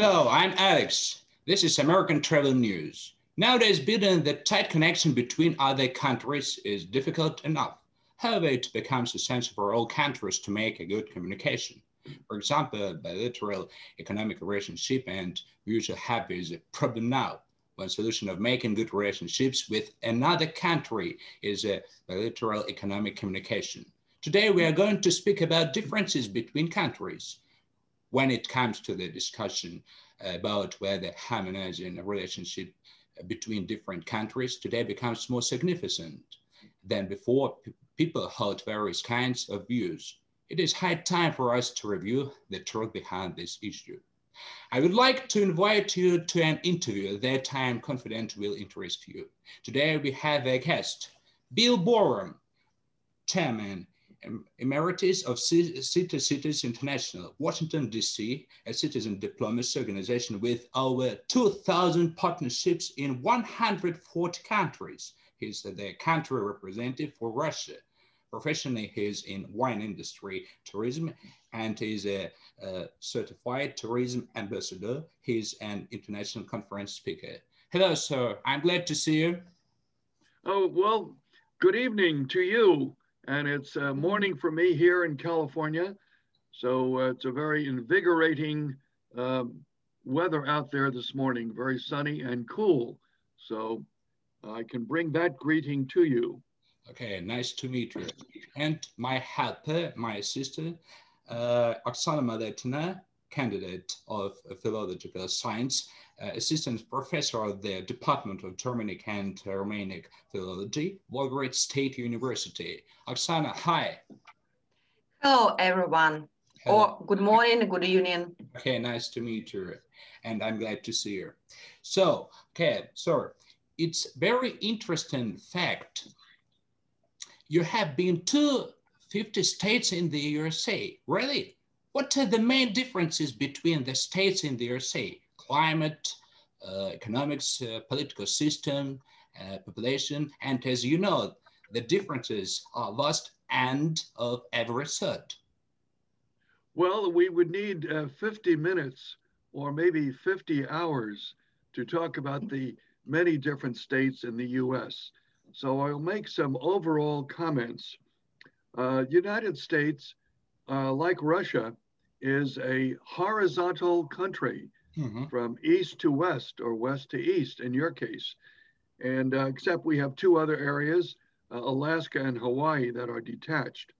Hello, I'm Alex. This is American Travel News. Nowadays, building the tight connection between other countries is difficult enough. However, it becomes essential for all countries to make a good communication. For example, bilateral economic relationship and mutual help is a problem now. One solution of making good relationships with another country is a bilateral economic communication. Today, we are going to speak about differences between countries. When it comes to the discussion about whether harmonizing a relationship between different countries today becomes more significant than before, people hold various kinds of views. It is high time for us to review the truth behind this issue. I would like to invite you to an interview that I am confident will interest you. Today we have a guest, Bill Boerum, Chairman Emeritus of Cities International, Washington, D.C., a citizen diplomacy organization with over 2,000 partnerships in 140 countries. He's the country representative for Russia. Professionally, he's in wine industry, tourism, and he's a certified tourism ambassador. He's an international conference speaker. Hello, sir. I'm glad to see you. Oh, well, good evening to you. And it's morning for me here in California. So it's a very invigorating weather out there this morning, very sunny and cool. So I can bring that greeting to you. Okay, nice to meet you. And my helper, my assistant, Oksana Maletina, candidate of philological science, assistant professor of the Department of Germanic and Romanic Philology, Belgrade State University. Oksana, hi. Hello, everyone. Hello. Or good morning, good evening. Okay, nice to meet you. And I'm glad to see you. So, okay, so it's very interesting fact. You have been to 50 states in the USA, really? What are the main differences between the states in the USA? Climate, economics, political system, population, and as you know, the differences are vast and of every sort. Well, we would need 50 minutes or maybe 50 hours to talk about the many different states in the US. So I'll make some overall comments. United States, like Russia, is a horizontal country from east to west or west to east in your case. And except we have two other areas, Alaska and Hawaii, that are detached.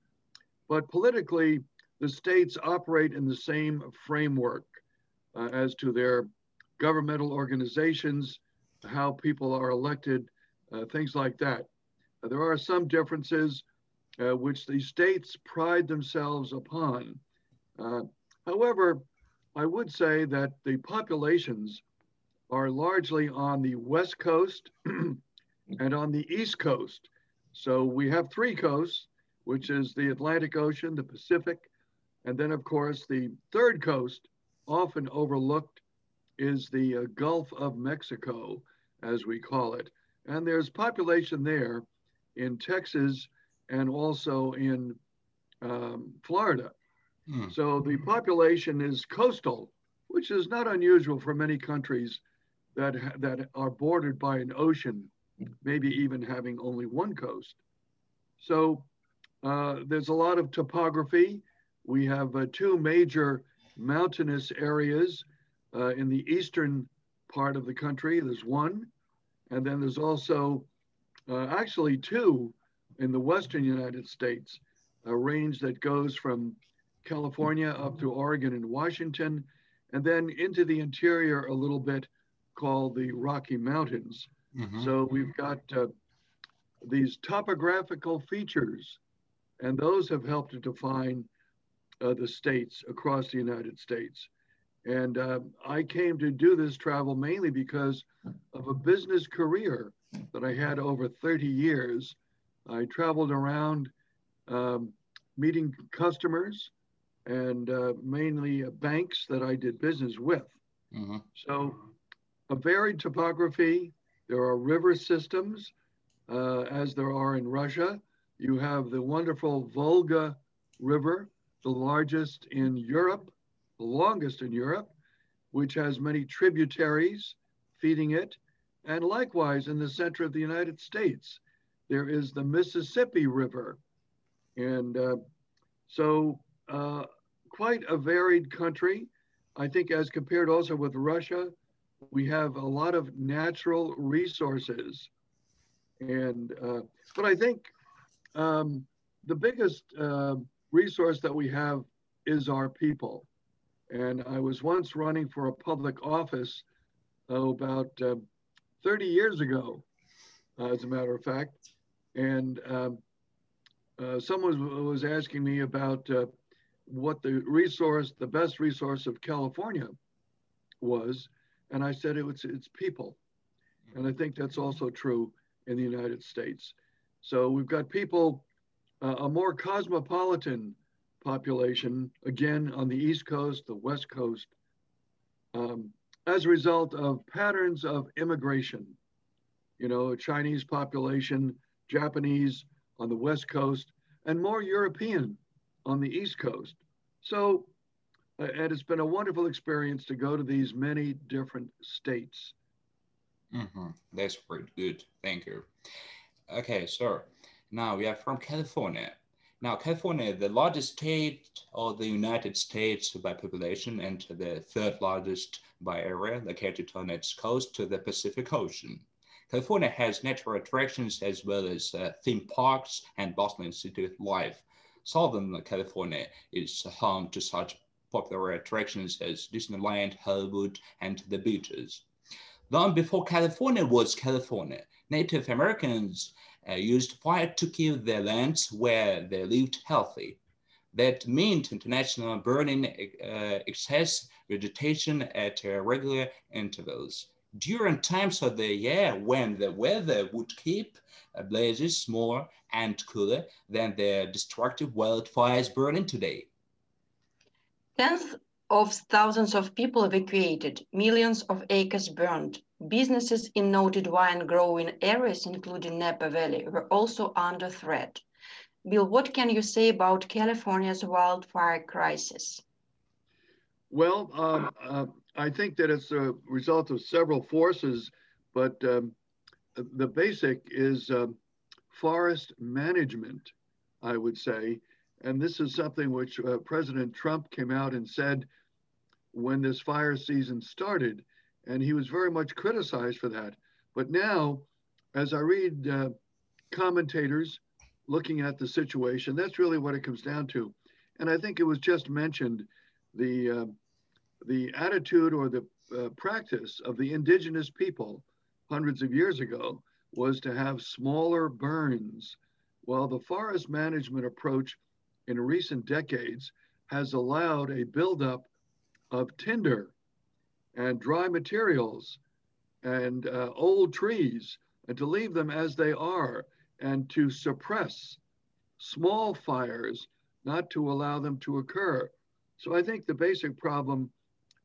But politically, the states operate in the same framework as to their governmental organizations, how people are elected, things like that. There are some differences which the states pride themselves upon. However, I would say that the populations are largely on the West Coast and on the East Coast. So we have three coasts, which is the Atlantic Ocean, the Pacific, and then of course the third coast, often overlooked, is the Gulf of Mexico, as we call it. And there's population there in Texas and also in Florida. So the population is coastal, which is not unusual for many countries that are bordered by an ocean, maybe even having only one coast. So there's a lot of topography. We have two major mountainous areas in the eastern part of the country. There's one, and then there's also actually two in the western United States, a range that goes from California up to Oregon and Washington, and then into the interior a little bit called the Rocky Mountains. So we've got these topographical features, and those have helped to define the states across the United States. And I came to do this travel mainly because of a business career that I had over 30 years. I traveled around meeting customers and mainly banks that I did business with. So a varied topography. There are river systems, as there are in Russia. You have the wonderful Volga River, the largest in Europe, the longest in Europe. which has many tributaries feeding it. And likewise, in the center of the United States, there is the Mississippi River. And so quite a varied country. I think as compared also with Russia, we have a lot of natural resources. And, but I think the biggest resource that we have is our people. And I was once running for a public office about 30 years ago, as a matter of fact. And someone was asking me about what the best resource of California was. And I said it's people. And I think that's also true in the United States. So we've got people, a more cosmopolitan population, again, on the East Coast, the West Coast, as a result of patterns of immigration. You know, a Chinese population, Japanese on the West Coast, and more European on the East Coast. So, and it's been a wonderful experience to go to these many different states. That's pretty good. Thank you. Okay, sir. Now we are from California. Now, California, the largest state of the United States by population and the third largest by area, located on its coast to the Pacific Ocean. California has natural attractions as well as theme parks and bustling city life. Southern California is home to such popular attractions as Disneyland, Hollywood, and the beaches. Long before California was California, Native Americans used fire to keep their lands where they lived healthy. That meant international burning excess vegetation at regular intervals. During times of the year when the weather would keep blazes smaller and cooler than the destructive wildfires burning today. Tens of thousands of people evacuated, millions of acres burned. Businesses in noted wine growing areas, including Napa Valley, were also under threat. Bill, what can you say about California's wildfire crisis? Well, I think that it's a result of several forces, but the basic is forest management, I would say. And this is something which President Trump came out and said when this fire season started, and he was very much criticized for that. But now, as I read commentators looking at the situation, that's really what it comes down to. And I think it was just mentioned, the attitude or the practice of the indigenous people hundreds of years ago was to have smaller burns, while the forest management approach in recent decades has allowed a buildup of tinder and dry materials and old trees, and to leave them as they are and to suppress small fires, not to allow them to occur. So I think the basic problem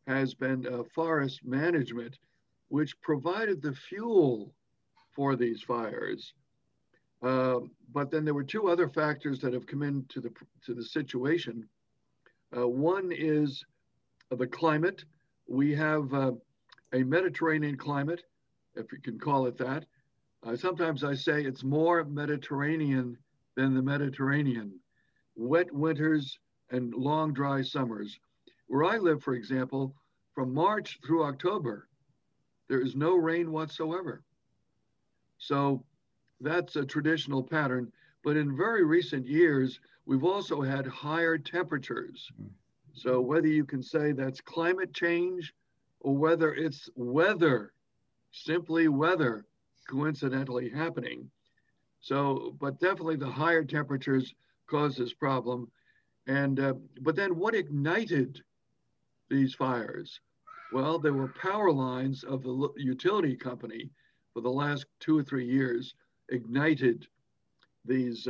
has been forest management, which provided the fuel for these fires. But then there were two other factors that have come into the situation. One is the climate. We have a Mediterranean climate, if you can call it that. Sometimes I say it's more Mediterranean than the Mediterranean. Wet winters and long dry summers. Where I live, for example, from March through October, there is no rain whatsoever. So that's a traditional pattern. But in very recent years, we've also had higher temperatures. So whether you can say that's climate change or whether it's weather, simply weather coincidentally happening. So, but definitely the higher temperatures cause this problem. And, but then what ignited these fires? Well, there were power lines of the utility company for the last 2 or 3 years ignited these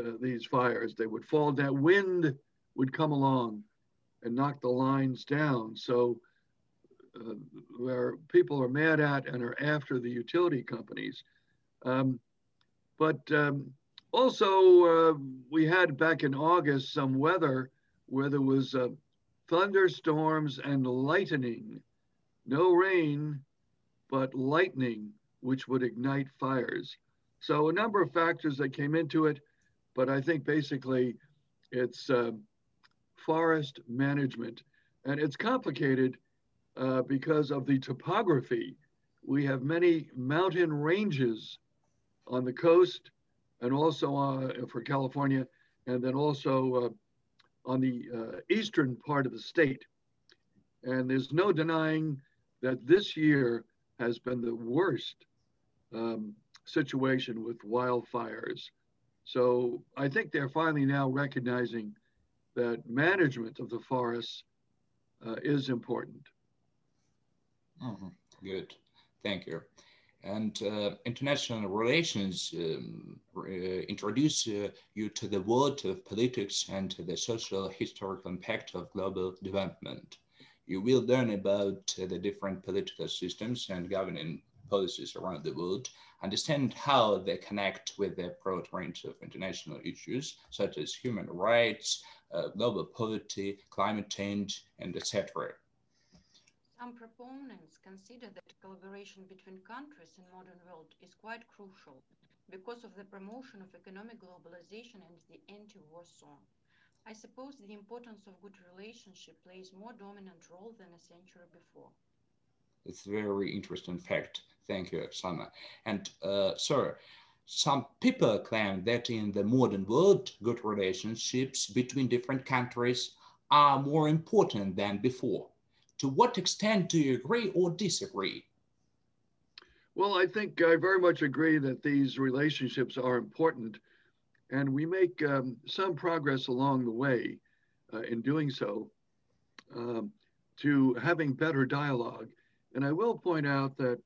fires. They would fall down, wind would come along and knock the lines down. So where people are mad at and are after the utility companies. But also we had back in August some weather where there was thunderstorms and lightning, no rain, but lightning, which would ignite fires. So a number of factors that came into it, but I think basically it's forest management. And it's complicated because of the topography. We have many mountain ranges on the coast and also for California, and then also on the eastern part of the state. And there's no denying that this year has been the worst um, situation with wildfires. So I think they're finally now recognizing that management of the forests is important. Mhm. Good, thank you. And international relations introduce you to the world of politics and to the social historical impact of global development. You will learn about the different political systems and governing policies around the world, understand how they connect with the broad range of international issues such as human rights, global poverty, climate change, and etc. Some proponents consider that collaboration between countries in modern world is quite crucial because of the promotion of economic globalization and the anti-war zone. I suppose the importance of good relationship plays more dominant role than a century before. It's a very interesting fact. Thank you, Oksana. And sir, some people claim that in the modern world, good relationships between different countries are more important than before. To what extent do you agree or disagree? Well, I think I very much agree that these relationships are important, and we make some progress along the way in doing so um, to having better dialogue. And I will point out that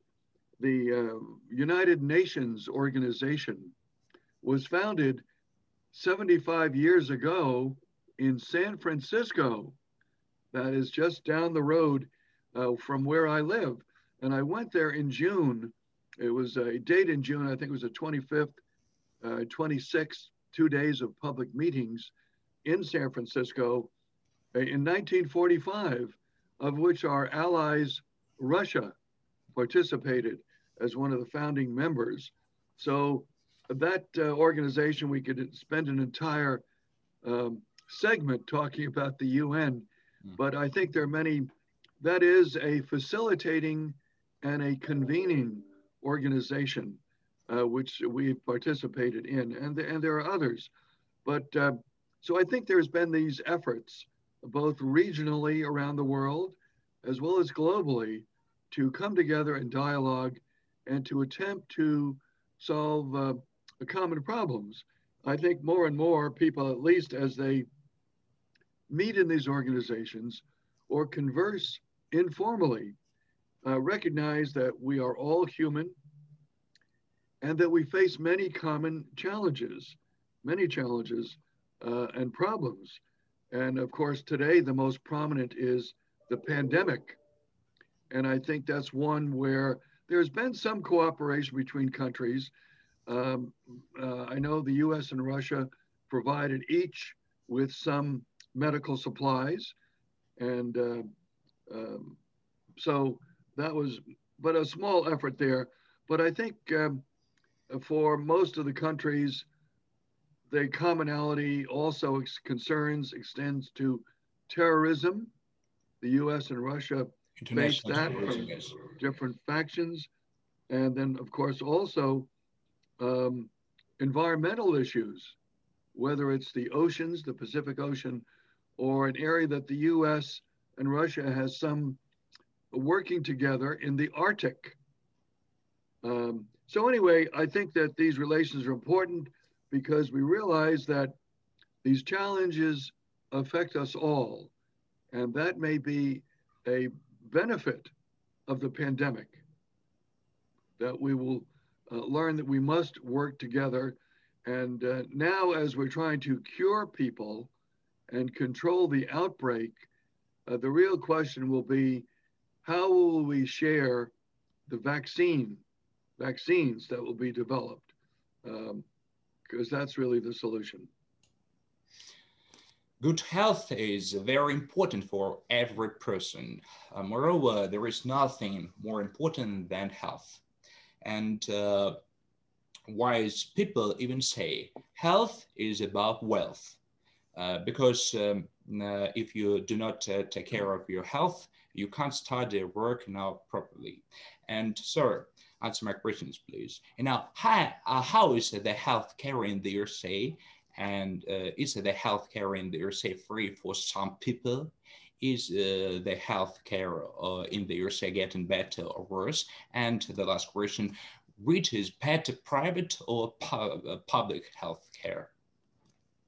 the United Nations organization was founded 75 years ago in San Francisco. That is just down the road from where I live. And I went there in June. It was a date in June, I think it was the 25th, 26th, 2 days of public meetings in San Francisco in 1945, of which our allies, Russia, participated as one of the founding members. So that organization, we could spend an entire segment talking about the UN, but I think there are many, that is a facilitating and a convening organization, which we participated in, and there are others. But so I think there's been these efforts, both regionally around the world, as well as globally, to come together in dialogue and to attempt to solve common problems. I think more and more people, at least as they meet in these organizations or converse informally, recognize that we are all human and that we face many challenges and problems. And of course, today, the most prominent is the pandemic. And I think that's one where there's been some cooperation between countries. I know the US and Russia provided each with some medical supplies. And so that was, but a small effort there. But I think for most of the countries, the commonality also concerns extends to terrorism. The US and Russia face International that terrorism, from yes. different factions. And then, of course, also um, environmental issues, whether it's the oceans, the Pacific Ocean, or an area that the US and Russia has some working together in the Arctic. So anyway, I think that these relations are important because we realize that these challenges affect us all. And that may be a benefit of the pandemic, that we will learn that we must work together. And now, as we're trying to cure people and control the outbreak, the real question will be, how will we share the vaccines that will be developed? Because that's really the solution. Good health is very important for every person. Moreover, there is nothing more important than health. And wise people even say health is about wealth. Because if you do not take care of your health, you can't study or work now properly. And sir, answer my questions, please. And now, how is the healthcare in the USA? And is the healthcare in the USA free for some people? Is the healthcare in the USA getting better or worse? And the last question, which is better, private or public healthcare?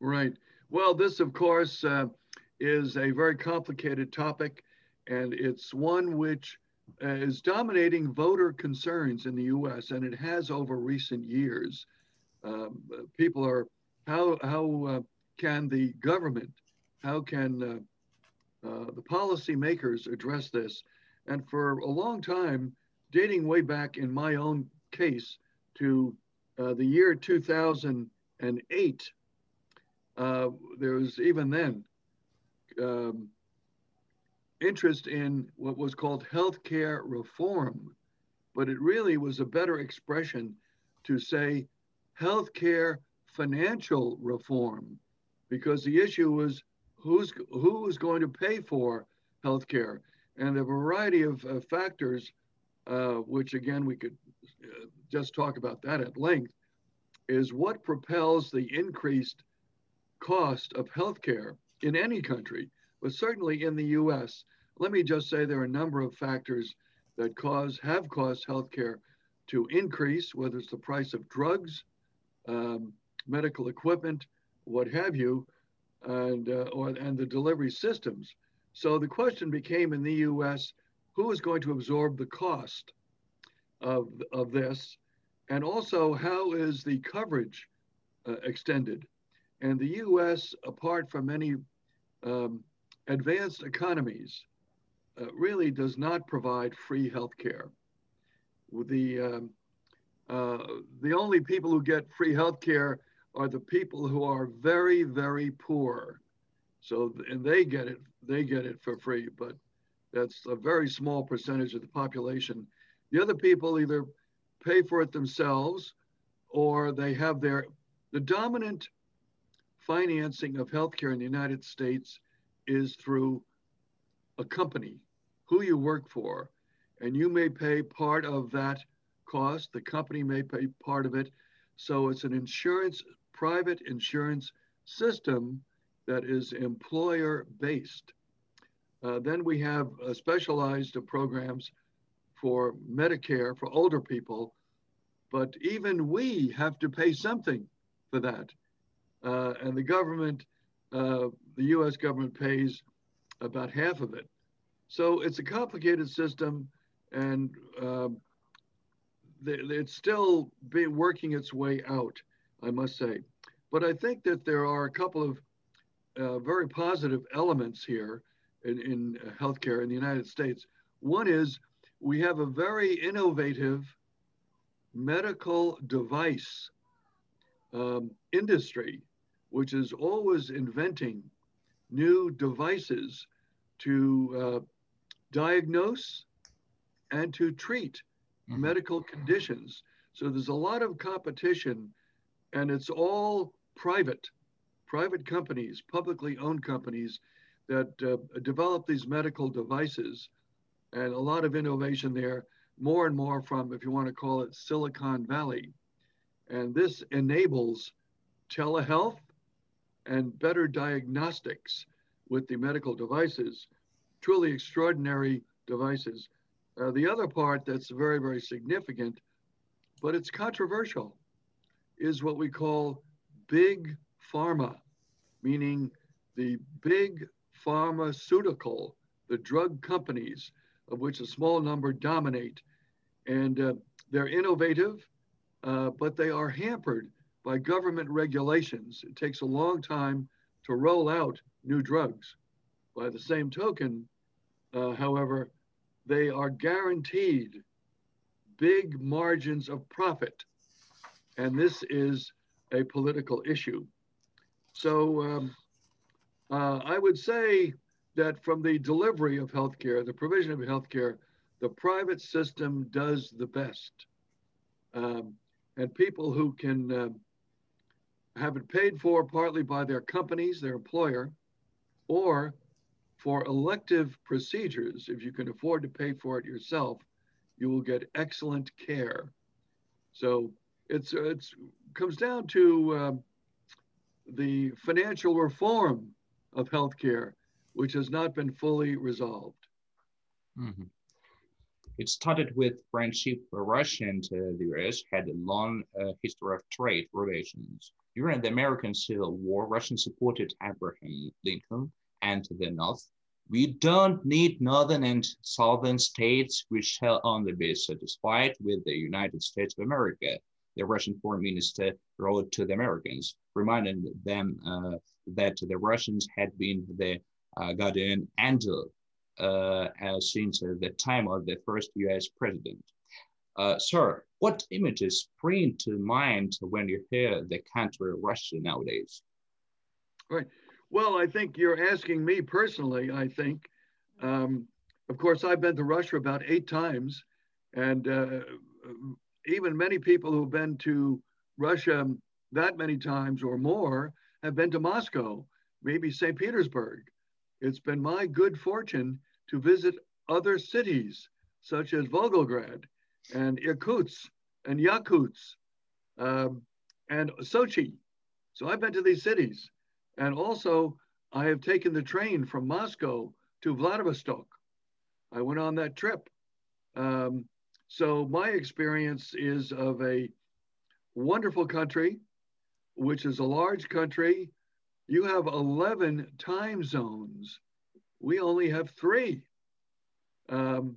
Right. Well, this, of course, is a very complicated topic, and it's one which is dominating voter concerns in the US, and it has over recent years. People are, how can the government, how can the policymakers address this? And for a long time, dating way back in my own case to the year 2008, there was even then um, interest in what was called healthcare reform, but it really was a better expression to say healthcare financial reform, because the issue was who was going to pay for healthcare, and a variety of factors, which again we could just talk about that at length, is what propels the increased cost of healthcare in any country, but certainly in the US. Let me just say there are a number of factors that have caused healthcare to increase, whether it's the price of drugs, medical equipment, what have you, and the delivery systems. So the question became in the US, who is going to absorb the cost of this? And also, how is the coverage extended? And the US, apart from many advanced economies, really does not provide free healthcare. The only people who get free healthcare are the people who are very, very poor. So, and they get it for free, but that's a very small percentage of the population. The other people either pay for it themselves or they have the dominant financing of healthcare in the United States is through a company, who you work for, and you may pay part of that cost. The company may pay part of it. So it's an private insurance system that is employer based. Then we have specialized programs for Medicare for older people, but even we have to pay something for that. And the government, the US government pays about half of it. So it's a complicated system, and it's still working its way out, I must say. But I think that there are a couple of very positive elements here in healthcare in the United States. One is we have a very innovative medical device industry, which is always inventing new devices to diagnose and to treat medical conditions. So there's a lot of competition, and it's all private companies, publicly owned companies that develop these medical devices, and a lot of innovation there, more and more from, if you want to call it, Silicon Valley. And this enables telehealth and better diagnostics with the medical devices, truly extraordinary devices. The other part that's very, very significant, but it's controversial, is what we call big pharma, meaning the big pharmaceutical, the drug companies, of which a small number dominate. And they're innovative, but they are hampered by government regulations. It takes a long time to roll out new drugs. By the same token, however, they are guaranteed big margins of profit. And this is a political issue. So I would say that from the delivery of healthcare, the provision of healthcare, the private system does the best. Um, and people who can have it paid for partly by their companies, their employer, or for elective procedures, if you can afford to pay for it yourself, you will get excellent care. So it's comes down to the financial reform of healthcare, which has not been fully resolved. Mhm. It started with friendship. Russia and the US had a long history of trade relations. During the American Civil War, Russia supported Abraham Lincoln and the North. We don't need northern and southern states. We shall only be satisfied with the United States of America. The Russian foreign minister wrote to the Americans, reminding them that the Russians had been the guardian angel since the time of the first US president. Sir, what images spring to mind when you hear the country Russia nowadays? Right. Well, I think you're asking me personally, I think. Um, of course, I've been to Russia about 8 times, and even many people who've been to Russia that many times or more have been to Moscow, maybe St. Petersburg. It's been my good fortune to visit other cities such as Volgograd and Irkutsk and Yakutsk um, and Sochi. So I've been to these cities. And also, I have taken the train from Moscow to Vladivostok. I went on that trip. Um, so my experience is of a wonderful country, which is a large country. You have 11 time zones. We only have three. Um,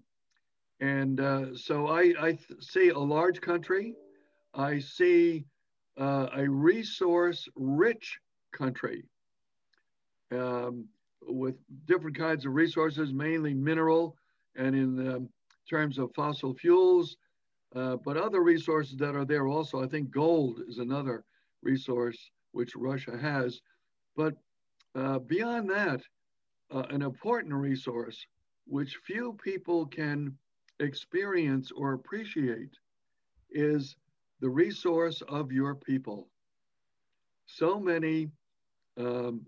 and so I see a large country. I see a resource rich country um, with different kinds of resources, mainly mineral and in terms of fossil fuels, but other resources that are there also. I think gold is another resource which Russia has. But beyond that, an important resource which few people can experience or appreciate is the resource of your people. So many um,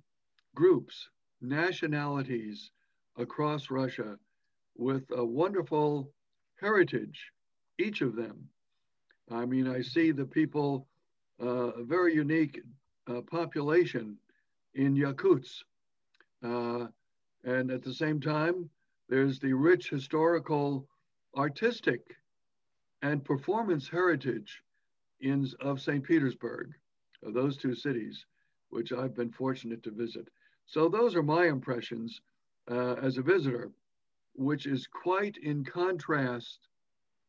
groups, nationalities across Russia with a wonderful heritage, each of them. I mean, I see the people, a very unique population in Yakutsk. Uh, and at the same time, there's the rich historical, artistic, and performance heritage of St. Petersburg, of those two cities, which I've been fortunate to visit. So those are my impressions as a visitor, which is quite in contrast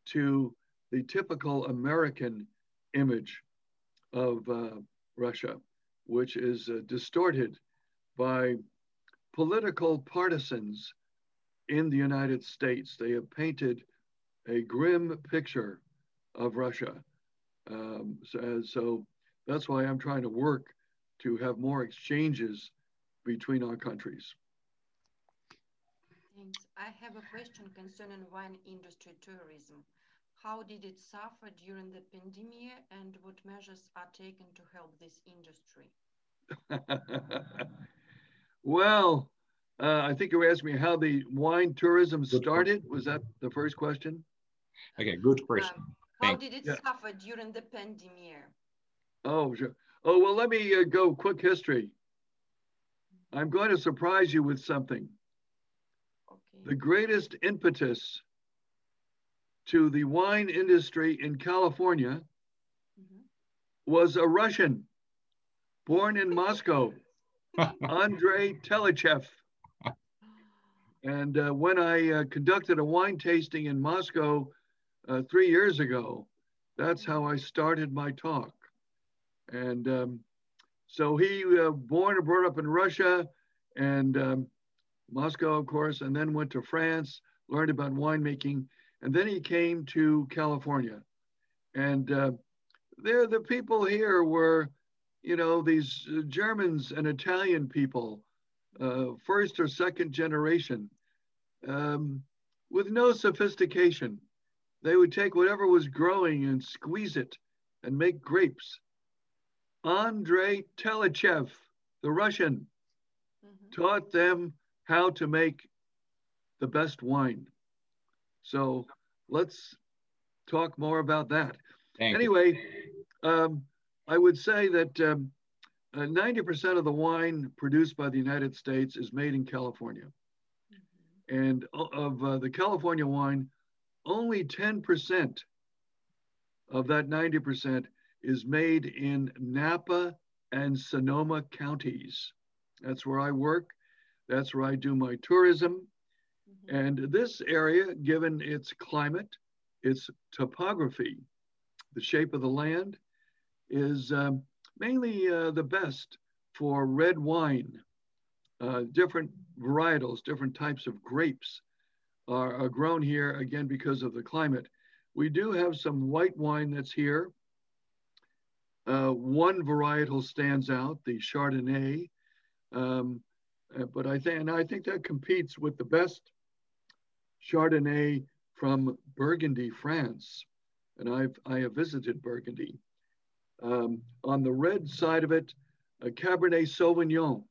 to the typical American image of Russia, which is distorted by political partisans in the United States. They have painted a grim picture of Russia. So that's why I'm trying to work to have more exchanges between our countries. Thanks. I have a question concerning wine industry tourism. How did it suffer during the pandemic and what measures are taken to help this industry? Well, I think you were asking me how the wine tourism started. Was that the first question? Okay, good question. How Thank did it Yeah. suffer during the pandemic? Oh, sure. Oh, well, let me go quick history. I'm going to surprise you with something. Okay. The greatest impetus to the wine industry in California Mhm. was a Russian born in Moscow, Andrei Telechev. And when I conducted a wine tasting in Moscow 3 years ago, that's how I started my talk. And so he born and brought up in Russia and Moscow, of course, and then went to France, learned about winemaking, and then he came to California. And there, the people here were, you know, these Germans and Italian people first or second generation, with no sophistication. They would take whatever was growing and squeeze it and make grapes. Andrei Telechev, the Russian, taught them how to make the best wine. So let's talk more about that. Thank you. Anyway, I would say that 90% of the wine produced by the United States is made in California. And of the California wine, only 10% of that 90% is made in Napa and Sonoma counties. That's where I work. That's where I do my tourism. And this area, given its climate, its topography, the shape of the land, is mainly the best for red wine. Different varietals, different types of grapes are grown here, again, because of the climate. We do have some white wine that's here. One varietal stands out, the Chardonnay, but I think that competes with the best Chardonnay from Burgundy, France, and I have visited Burgundy. On the red side of it, a Cabernet Sauvignon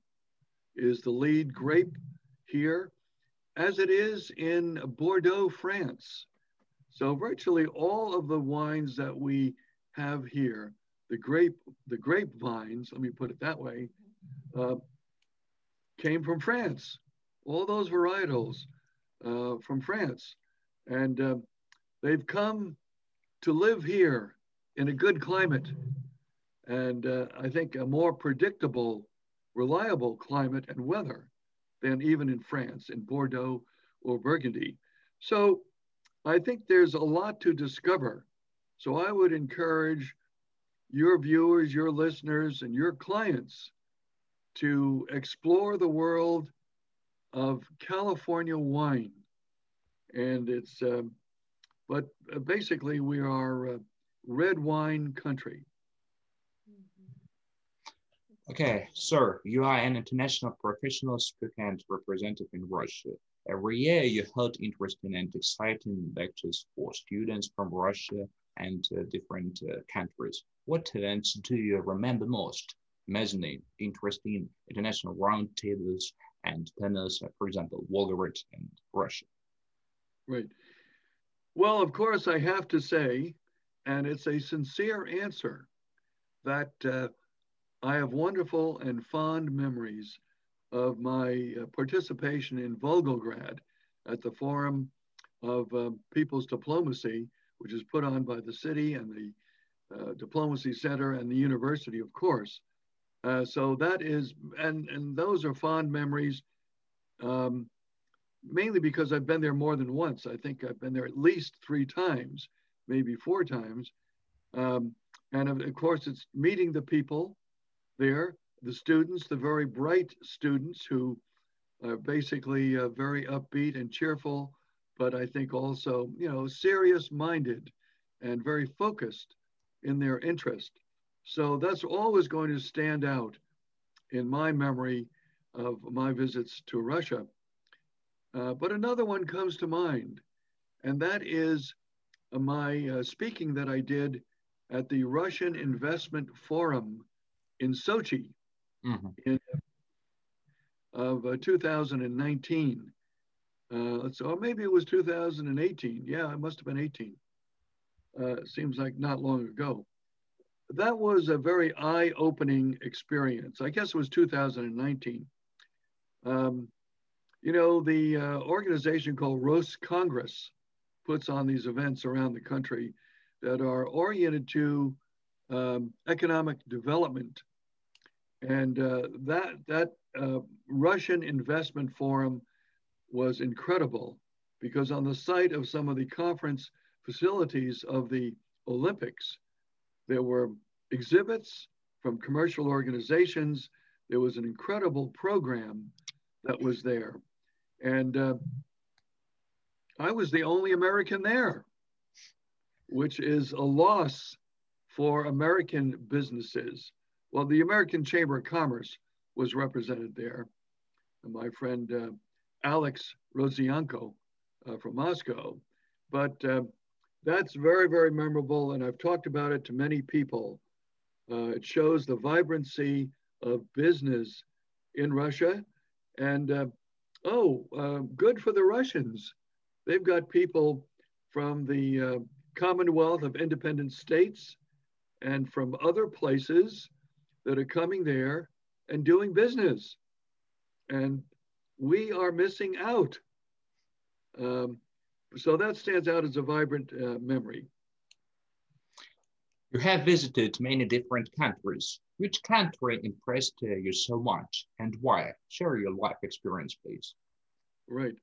is the lead grape here, as it is in Bordeaux, France. So virtually all of the wines that we have here, the grapevines, let me put it that way, came from France. All those varietals from France. And they've come to live here in a good climate. And I think a more predictable, reliable climate and weather than even in France, in Bordeaux or Burgundy. So I think there's a lot to discover. So I would encourage your viewers, your listeners, and your clients to explore the world of California wine. And it's, but basically we are a red wine country. Okay, sir, you are an international professional speaker and representative in Russia. Every year you hold interesting and exciting lectures for students from Russia and different countries. What events do you remember most? Mezzanine, interesting international roundtables and panels, for example, Wolgarit and Russia. Right. Well, of course, I have to say, and it's a sincere answer, that I have wonderful and fond memories of my participation in Volgograd at the Forum of People's Diplomacy, which is put on by the city and the Diplomacy Center and the university, of course. So that is, and those are fond memories, mainly because I've been there more than once. I think I've been there at least 3 times, maybe 4 times. And of course, it's meeting the people there, the students, the very bright students who are basically very upbeat and cheerful, but I think also, you know, serious-minded and very focused in their interest. So that's always going to stand out in my memory of my visits to Russia. But another one comes to mind, and that is my speaking that I did at the Russian Investment Forum in Sochi in of 2019. Or maybe it was 2018. Yeah, it must have been 18. Seems like not long ago. That was a very eye-opening experience. I guess it was 2019. You know, the organization called Roscongress puts on these events around the country that are oriented to economic development. And that Russian Investment Forum was incredible because on the site of some of the conference facilities of the Olympics, there were exhibits from commercial organizations. There was an incredible program that was there. And I was the only American there, which is a loss for American businesses. Well, the American Chamber of Commerce was represented there. my friend Alex Rosianko from Moscow. But that's very, very memorable, and I've talked about it to many people. It shows the vibrancy of business in Russia, and good for the Russians. They've got people from the Commonwealth of Independent States and from other places that are coming there and doing business. And we are missing out. So that stands out as a vibrant memory. You have visited many different countries. Which country impressed you so much and why? Share your life experience, please. Right.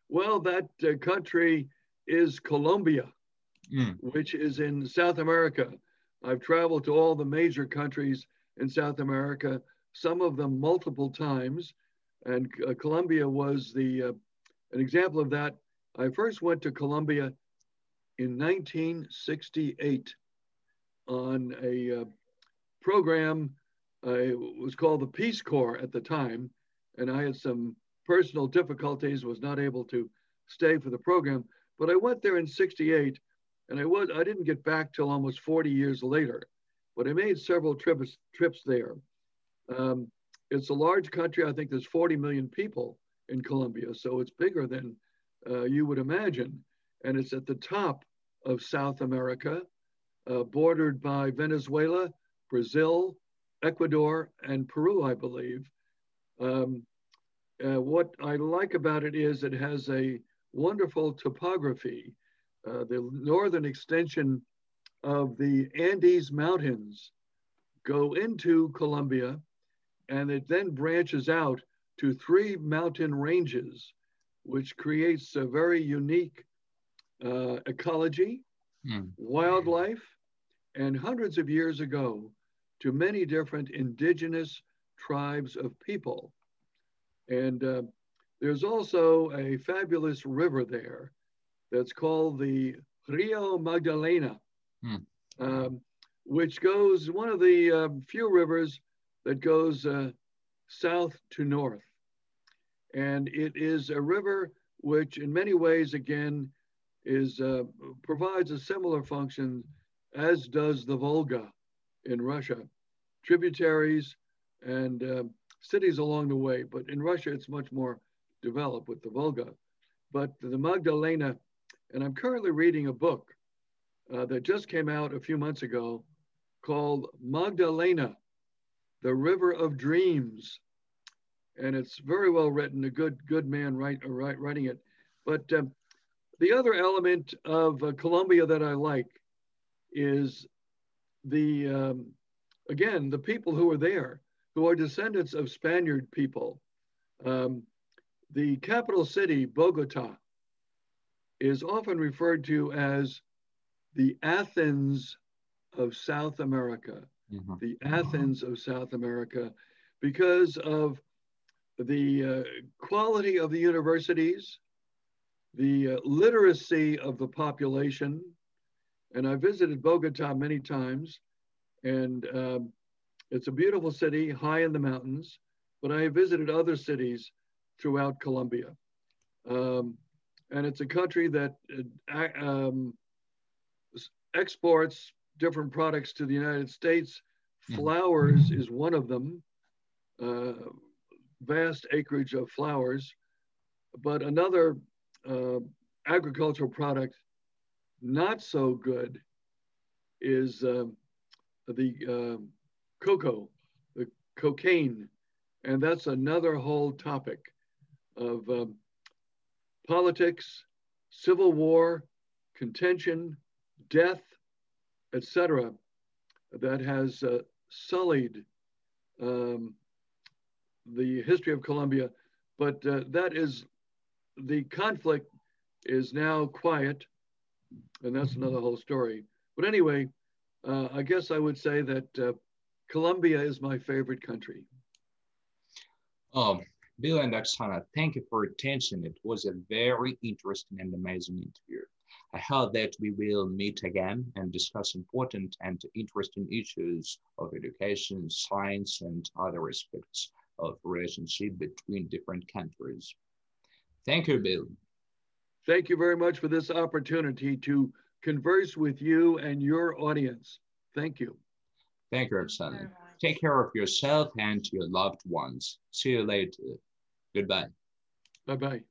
Well, that country is Colombia, which is in South America. I've traveled to all the major countries in South America, some of them multiple times. And Colombia was an example of that. I first went to Colombia in 1968 on a program. It was called the Peace Corps at the time, and I had some personal difficulties, was not able to stay for the program. But I went there in '68, and I didn't get back till almost 40 years later. But I made several trips there. It's a large country. I think there's 40 million people in Colombia, so it's bigger than you would imagine. And it's at the top of South America, bordered by Venezuela, Brazil, Ecuador, and Peru, I believe. What I like about it is it has a wonderful topography. The northern extension of the Andes Mountains go into Colombia, and it then branches out to 3 mountain ranges, which creates a very unique ecology, wildlife, and hundreds of years ago, to many different indigenous tribes of people. And there's also a fabulous river there that's called the Rio Magdalena, which goes, one of the few rivers that goes south to north. And it is a river which in many ways, again, provides a similar function as does the Volga in Russia. Tributaries and cities along the way, but in Russia, it's much more developed with the Volga. But the Magdalena, and I'm currently reading a book that just came out a few months ago called Magdalena, the River of Dreams. And it's very well written, a good man writing it. But the other element of Colombia that I like is again, the people who are there, who are descendants of Spaniard people. The capital city, Bogota, is often referred to as the Athens of South America, the Athens of South America, because of the quality of the universities, the literacy of the population. And I visited Bogota many times, and it's a beautiful city, high in the mountains, but I have visited other cities throughout Colombia. And it's a country that exports different products to the United States. Flowers is one of them, vast acreage of flowers. But another agricultural product not so good is the cocoa, the cocaine. And that's another whole topic of politics, civil war, contention, death, etc., that has sullied the history of Colombia. But the conflict is now quiet, and that's another whole story. But anyway, I guess I would say that Colombia is my favorite country. Bill and Oksana, thank you for your attention. It was a very interesting and amazing interview. I hope that we will meet again and discuss important and interesting issues of education, science, and other aspects. of relationship between different countries. Thank you, Bill. Thank you very much for this opportunity to converse with you and your audience. Thank you. Thank you, Roxana. Take care of yourself and your loved ones. See you later. Goodbye. Bye-bye.